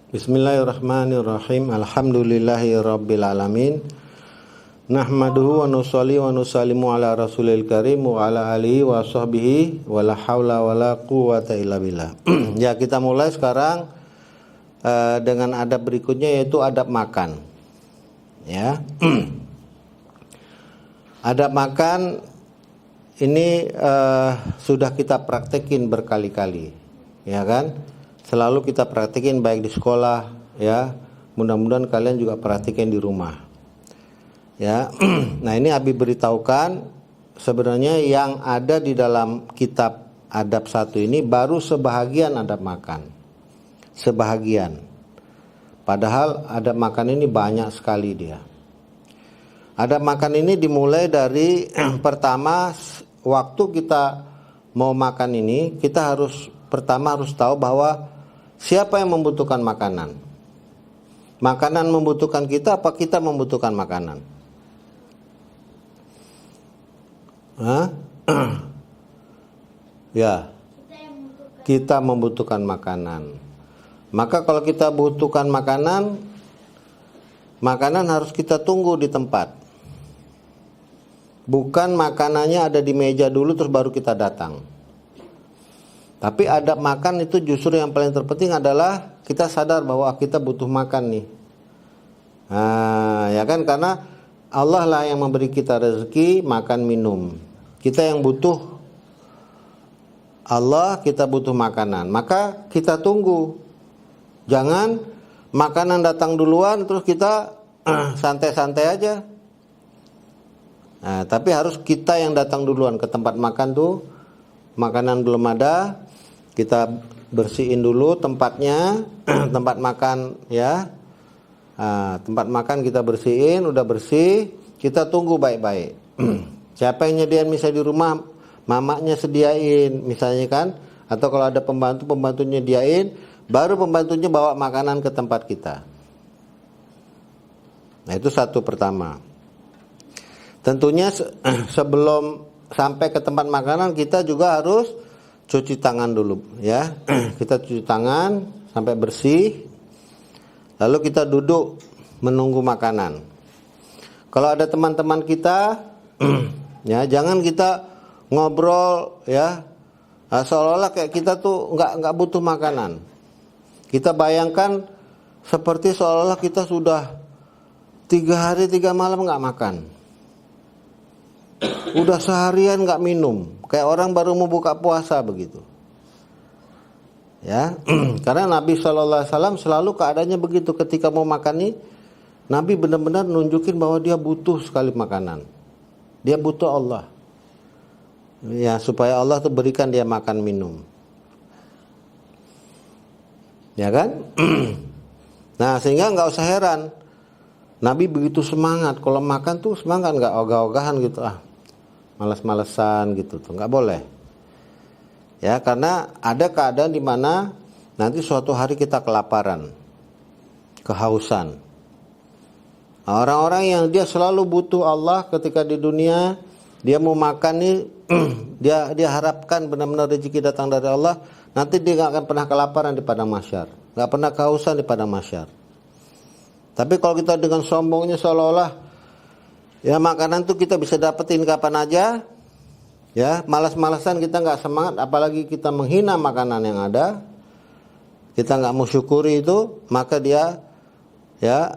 Bismillahirrahmanirrahim. Alhamdulillahirabbil alamin. Nahmaduhu wa nusalli wa nusallimu ala rasulil karim wa ala alihi wa sahbihi wa la haula wa la quwata illa billah. Ya, kita mulai sekarang dengan adab berikutnya, yaitu adab makan. Ya. Adab makan ini sudah kita praktekin berkali-kali, ya kan? Selalu kita praktekin baik di sekolah, ya. Mudah-mudahan kalian juga praktekin di rumah. Ya. Nah, ini Abi beritahukan sebenarnya yang ada di dalam kitab adab 1 ini baru sebahagian adab makan. Sebahagian. Padahal adab makan ini banyak sekali dia. Adab makan ini dimulai dari pertama, waktu kita mau makan ini, kita pertama harus tahu bahwa siapa yang membutuhkan makanan? Makanan membutuhkan kita apa kita membutuhkan makanan? Hah? Ya, kita membutuhkan makanan. Maka kalau kita butuhkan makanan, makanan harus kita tunggu di tempat. Bukan makanannya ada di meja dulu terus baru kita datang. Tapi adab makan itu justru yang paling terpenting adalah kita sadar bahwa kita butuh makan nih. Nah, ya kan, karena Allah lah yang memberi kita rezeki, makan, minum. Kita yang butuh Allah, kita butuh makanan. Maka kita tunggu. Jangan makanan datang duluan terus kita santai-santai aja. Nah, tapi harus kita yang datang duluan ke tempat makan tuh. Makanan belum ada, kita bersihin dulu tempatnya, tempat makan, ya. Nah, tempat makan kita bersihin, udah bersih, kita tunggu baik-baik. Siapa yang nyediain misalnya di rumah, mamanya sediain misalnya kan, atau kalau ada pembantu nyediain, baru pembantunya bawa makanan ke tempat kita. Nah, itu satu pertama. Tentunya sebelum sampai ke tempat makanan kita juga harus cuci tangan dulu, ya. Kita cuci tangan sampai bersih. Lalu kita duduk menunggu makanan. Kalau ada teman-teman kita, ya, jangan kita ngobrol, ya, seolah-olah kayak kita tuh nggak butuh makanan. Kita bayangkan seperti seolah-olah kita sudah 3 hari 3 malam nggak makan. Udah seharian nggak minum, kayak orang baru mau buka puasa begitu. Ya, karena Nabi SAW selalu keadaannya begitu. Ketika mau makan nih, Nabi benar-benar nunjukin bahwa dia butuh sekali makanan. Dia butuh Allah. Ya, supaya Allah tuh berikan dia makan minum. Ya kan? Nah, sehingga nggak usah heran. Nabi begitu semangat. Kalau makan tuh semangat, nggak ogah-ogahan gitu. Malas-malesan gitu tuh, nggak boleh. Ya, karena ada keadaan di mana nanti suatu hari kita kelaparan, kehausan. Nah, orang-orang yang dia selalu butuh Allah ketika di dunia, dia mau makan nih, dia harapkan benar-benar rezeki datang dari Allah. Nanti dia nggak akan pernah kelaparan di padang mahsyar, nggak pernah kehausan di padang mahsyar. Tapi kalau kita dengan sombongnya seolah-olah ya makanan tuh kita bisa dapetin kapan aja, ya, malas-malasan, kita nggak semangat, apalagi kita menghina makanan yang ada, kita nggak mau syukuri itu, maka dia, ya,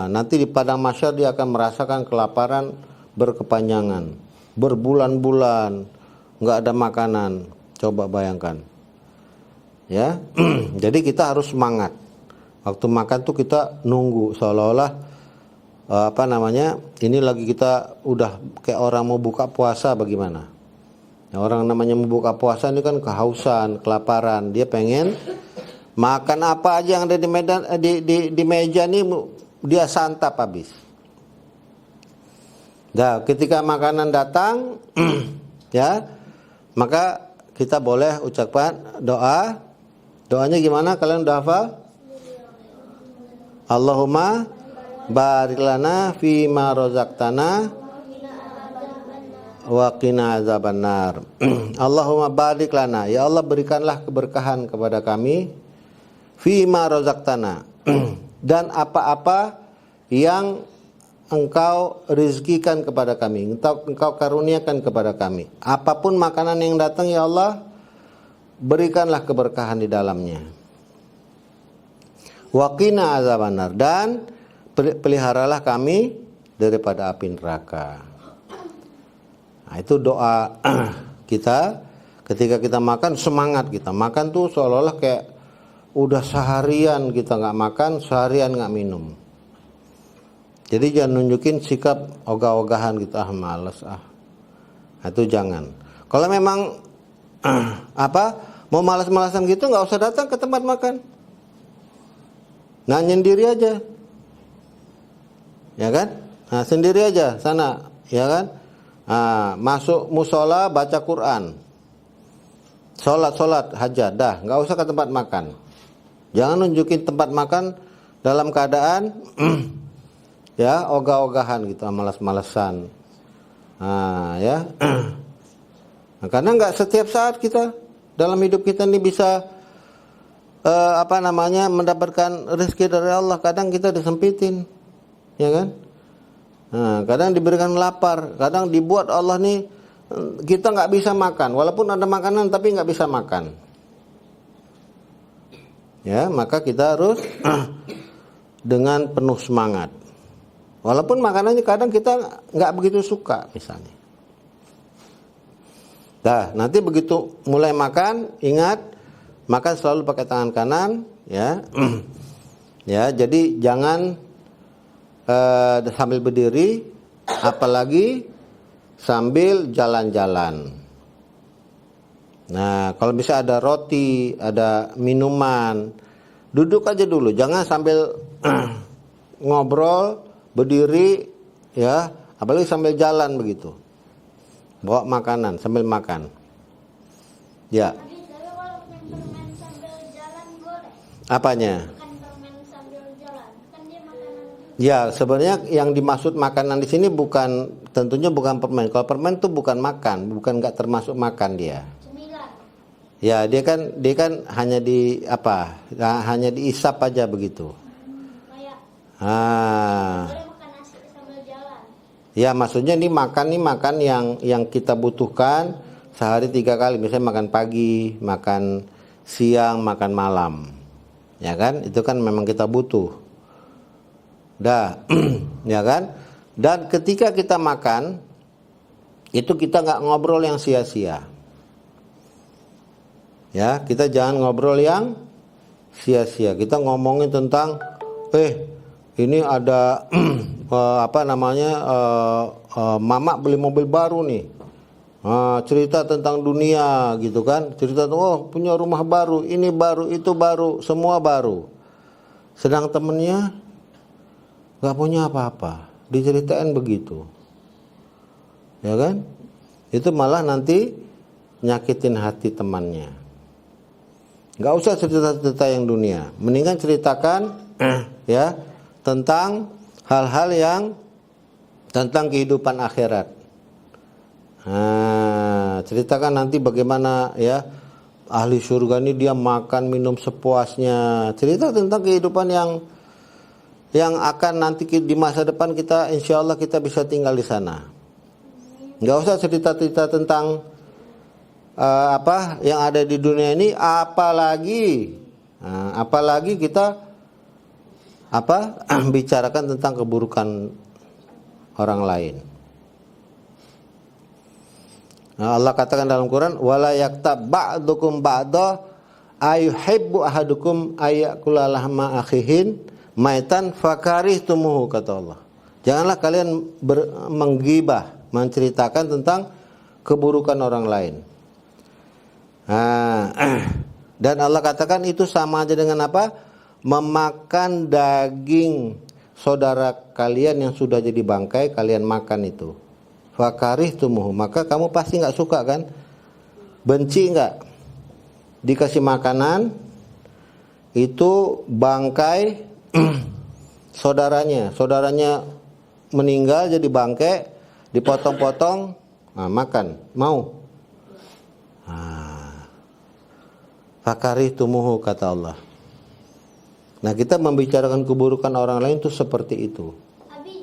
nanti di padang mahsyar dia akan merasakan kelaparan berkepanjangan, berbulan-bulan nggak ada makanan. Coba bayangkan, ya. Jadi kita harus semangat. Waktu makan tuh kita nunggu seolah-olah ini lagi kita udah kayak orang mau buka puasa bagaimana. Ya, orang namanya mau buka puasa ini kan kehausan, kelaparan, dia pengen makan apa aja yang ada di meja nih dia santap habis. Nah, ketika makanan datang ya, maka kita boleh ucapkan doa. Doanya gimana? Kalian udah hafal? Allahumma barik lana fima razaqtana wa qina azabannar. Allahumma barik lana, ya Allah berikanlah keberkahan kepada kami fima razaqtana dan apa-apa yang Engkau rizkikan kepada kami, Engkau karuniakan kepada kami. Apapun makanan yang datang, ya Allah, berikanlah keberkahan di dalamnya. Wa qina azabannar, dan peliharalah kami daripada api neraka. Nah, itu doa kita ketika kita makan, semangat kita. Makan tuh seolah-olah kayak udah seharian kita nggak makan, seharian nggak minum. Jadi jangan nunjukin sikap ogah-ogahan gitu, malas Nah, itu jangan. Kalau memang mau malas-malasan gitu, nggak usah datang ke tempat makan. Nah, nyendiri aja. Ya kan? Nah, sendiri aja sana, ya kan? Nah, masuk musola baca Quran. Sholat hajat, dah, nggak usah ke tempat makan. Jangan nunjukin tempat makan dalam keadaan ya ogah-ogahan gitu, malas-malasan. Nah, ya. Nah, karena nggak setiap saat kita dalam hidup kita ini bisa mendapatkan rezeki dari Allah. Kadang kita disempitin, ya kan? Nah, kadang diberikan lapar, kadang dibuat Allah nih kita nggak bisa makan, walaupun ada makanan tapi nggak bisa makan. Ya, maka kita harus dengan penuh semangat. Walaupun makanannya kadang kita nggak begitu suka, misalnya. Nah, nanti begitu mulai makan, ingat makan selalu pakai tangan kanan, ya. Ya, jadi jangan sambil berdiri, apalagi sambil jalan-jalan. Nah, kalau bisa ada roti, ada minuman, duduk aja dulu, jangan sambil ngobrol, berdiri, ya, apalagi sambil jalan begitu. Bawa makanan sambil makan. Ya. Tapi kalau permen sambil jalan boleh? Apanya? Makan permen sambil jalan, kan dia makanan juga. Ya, sebenarnya yang dimaksud makanan di sini tentunya bukan permen. Kalau permen itu bukan makan, bukan nggak termasuk makan dia. Cemilan. Ya, dia kan hanya hanya diisap aja begitu. Kayak Ah. boleh makan nasi sambil jalan. Ya, maksudnya ini makan yang kita butuhkan sehari 3 kali. Misalnya makan pagi, makan siang, makan malam. Ya kan? Itu kan memang kita butuh. Dah, ya kan? Dan ketika kita makan, itu kita nggak ngobrol yang sia-sia. Ya, kita jangan ngobrol yang sia-sia. Kita ngomongin tentang, ini ada mama beli mobil baru nih. Cerita tentang dunia gitu kan. Cerita punya rumah baru, ini baru, itu baru, semua baru. Sedang temennya gak punya apa-apa, diceritain begitu. Ya kan? Itu malah nanti nyakitin hati temannya. Gak usah cerita-cerita yang dunia. Mendingan ceritakan ya tentang hal-hal yang tentang kehidupan akhirat. Ceritakan nanti bagaimana ya ahli surga ini dia makan minum sepuasnya. Cerita tentang kehidupan yang akan nanti di masa depan kita, insya Allah kita bisa tinggal di sana. Nggak usah cerita-cerita tentang yang ada di dunia ini, apalagi kita bicarakan tentang keburukan orang lain. Nah, Allah katakan dalam Quran, wala yaktab ba'dukum ba'da ayuhibbu ahadukum ayakula lahma akhihin maitan fakarihtumuhu, kata Allah. Janganlah kalian menggibah, menceritakan tentang keburukan orang lain. Dan Allah katakan itu sama aja dengan apa? Memakan daging saudara kalian yang sudah jadi bangkai, kalian makan itu. Fakarihtumuhu, maka kamu pasti nggak suka kan? Benci nggak? Dikasih makanan itu bangkai saudaranya meninggal jadi bangke, dipotong-potong, nah, makan, mau. Fakari tumuhu, kata Allah. Nah, kita membicarakan keburukan orang lain itu seperti itu. Abi,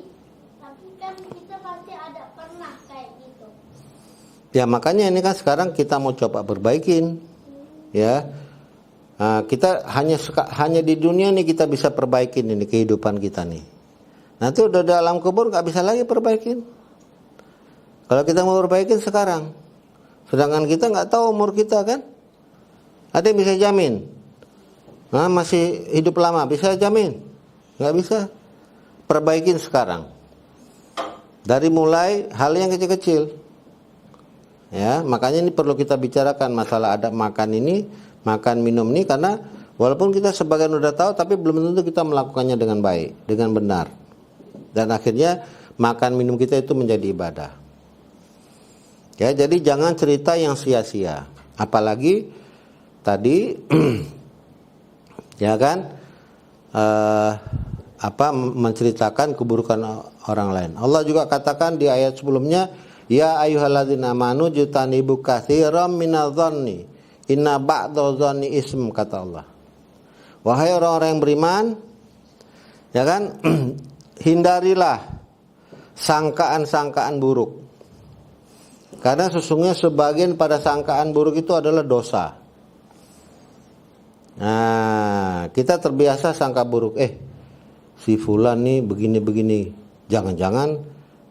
tapi kan kita pasti ada pernah kayak gitu. Ya makanya ini kan sekarang kita mau coba perbaikin, ya. Nah, kita hanya di dunia nih kita bisa perbaikin ini kehidupan kita nih. Nanti udah dalam kubur nggak bisa lagi perbaikin. Kalau kita mau perbaikin sekarang, sedangkan kita nggak tahu umur kita kan. Ada yang bisa jamin? Nah, masih hidup lama bisa jamin? Nggak bisa. Perbaikin sekarang. Dari mulai hal yang kecil-kecil. Ya, makanya ini perlu kita bicarakan masalah adab makan ini, makan minum ini, karena walaupun kita sebagian udah tahu, tapi belum tentu kita melakukannya dengan baik, dengan benar. Dan akhirnya makan minum kita itu menjadi ibadah. Ya, jadi jangan cerita yang sia-sia. Apalagi tadi ya kan menceritakan keburukan orang lain. Allah juga katakan di ayat sebelumnya, ya ayyuhalladzina amanu jutanibu katsiran minadh-dhanni inna ba'dadh-dhanni ism, kata Allah. Wahai orang-orang yang beriman, ya kan, hindarilah sangkaan-sangkaan buruk. Karena sesungguhnya sebagian pada sangkaan buruk itu adalah dosa. Nah, kita terbiasa sangka buruk. Si fulan nih begini-begini. Jangan-jangan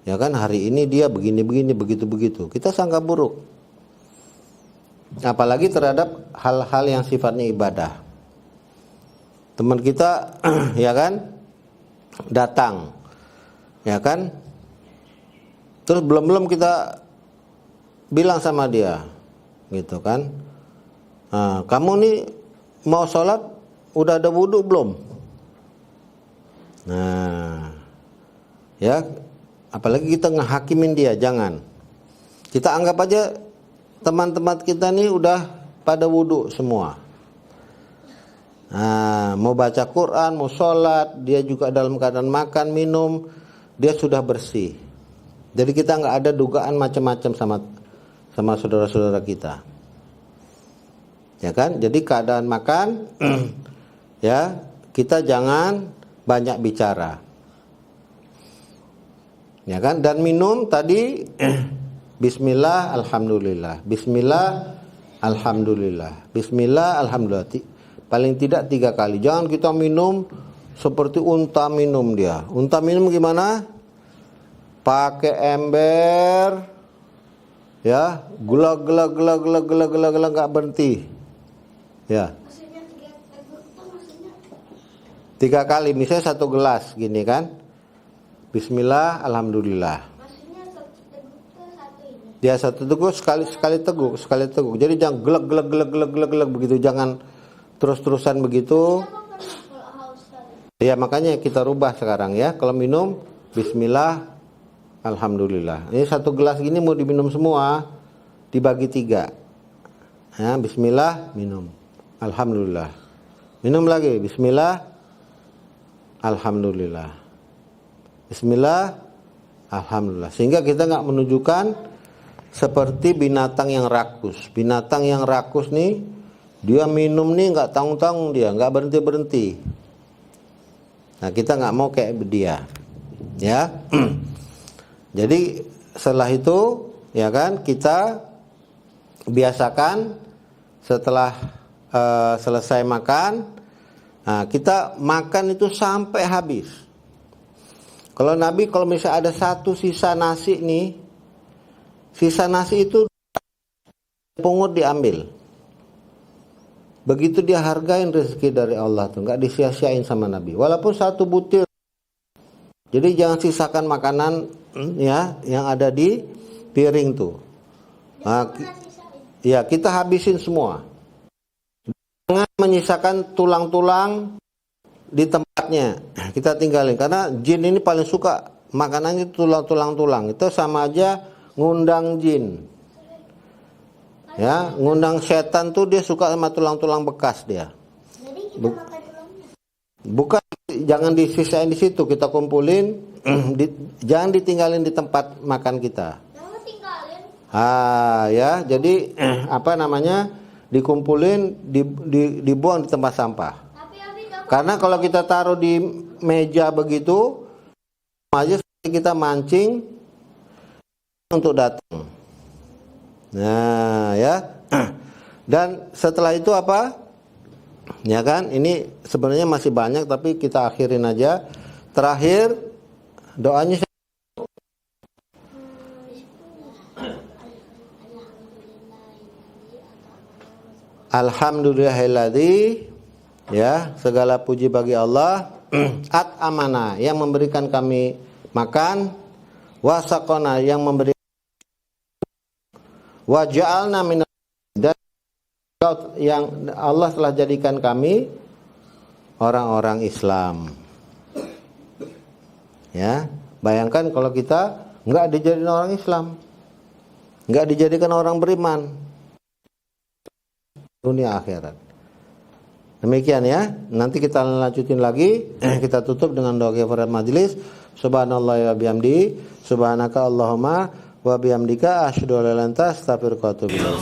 ya kan hari ini dia begini-begini, begitu-begitu. Kita sangka buruk. Apalagi terhadap hal-hal yang sifatnya ibadah. Teman kita ya kan datang. Ya kan? Terus belum kita bilang sama dia gitu kan. Nah, kamu nih mau sholat udah ada wudhu belum? Nah, ya, apalagi kita ngehakimin dia, jangan. Kita anggap aja teman-teman kita nih udah pada wudhu semua. Nah, mau baca Quran, mau sholat, dia juga dalam keadaan makan, minum, dia sudah bersih. Jadi kita nggak ada dugaan macam-macam sama saudara-saudara kita. Ya kan? Jadi keadaan makan ya, kita jangan banyak bicara. Ya kan? Dan minum tadi bismillah alhamdulillah. Bismillah alhamdulillah. Bismillah alhamdulillah. Paling tidak 3 kali. Jangan kita minum seperti unta minum dia. Unta minum gimana? Pakai ember ya, glak enggak berhenti. Ya. Maksudnya 3 teguk itu maksudnya 3 kali, misalnya 1 gelas gini kan. Bismillah, alhamdulillah. maksudnya 1 teguk itu 1 ini. Ya 1 teguk sekali teguk. Jadi jangan glek begitu, jangan terus-terusan begitu. Siapa pernah kalau haus tadi? Ya makanya kita rubah sekarang ya. Kalau minum bismillah, alhamdulillah. Ini 1 gelas gini mau diminum semua, dibagi 3. Ya, bismillah, minum. Alhamdulillah. Minum lagi, bismillah, alhamdulillah. Bismillah, alhamdulillah. Sehingga kita nggak menunjukkan seperti binatang yang rakus. Binatang yang rakus nih, dia minum nih nggak tanggung-tanggung, dia nggak berhenti-berhenti. Nah, kita nggak mau kayak dia, ya. Jadi setelah itu, ya kan, kita biasakan setelah selesai makan, nah, kita makan itu sampai habis. Kalau Nabi kalau misalnya ada 1 sisa nasi nih, sisa nasi itu pungut diambil. Begitu dia hargain rezeki dari Allah tuh, nggak disia-siain sama Nabi. Walaupun 1 butir. Jadi jangan sisakan makanan ya yang ada di piring tuh. Nah, ya kita habisin semua. Jangan menyisakan tulang-tulang di tempatnya. Kita tinggalin karena jin ini paling suka makanannya tulang-tulang. Itu sama aja ngundang jin. Ya, ngundang setan tuh dia suka sama tulang-tulang bekas dia. Jadi kita makan tulangnya. Bukan jangan disisain di situ, kita kumpulin, jangan ditinggalin di tempat makan kita. Jangan tinggalin. Ya, jadi apa namanya, dikumpulin, dibuang di tempat sampah. Tapi Abi dapat. Karena kalau kita taruh di meja begitu, aja kita mancing untuk datang. Nah, ya. Dan setelah itu apa? Ya kan, ini sebenarnya masih banyak tapi kita akhirin aja. Terakhir doanya Alhamdulillahilladzi, ya, segala puji bagi Allah, at-amana, yang memberikan kami makan, wasaqona, yang memberi, wa ja'alna minal, dan yang Allah telah jadikan kami orang-orang Islam. Ya, bayangkan kalau kita nggak dijadikan orang Islam, nggak dijadikan orang beriman, dunia akhirat. Demikian ya. Nanti kita lanjutin lagi. Kita tutup dengan doa kifarahat majelis. Subhanallah wa bihamdi, subhanaka Allahumma wa bihamdika asyhadu an la ilaha illa anta astaghfiruka wa atubu ilaik.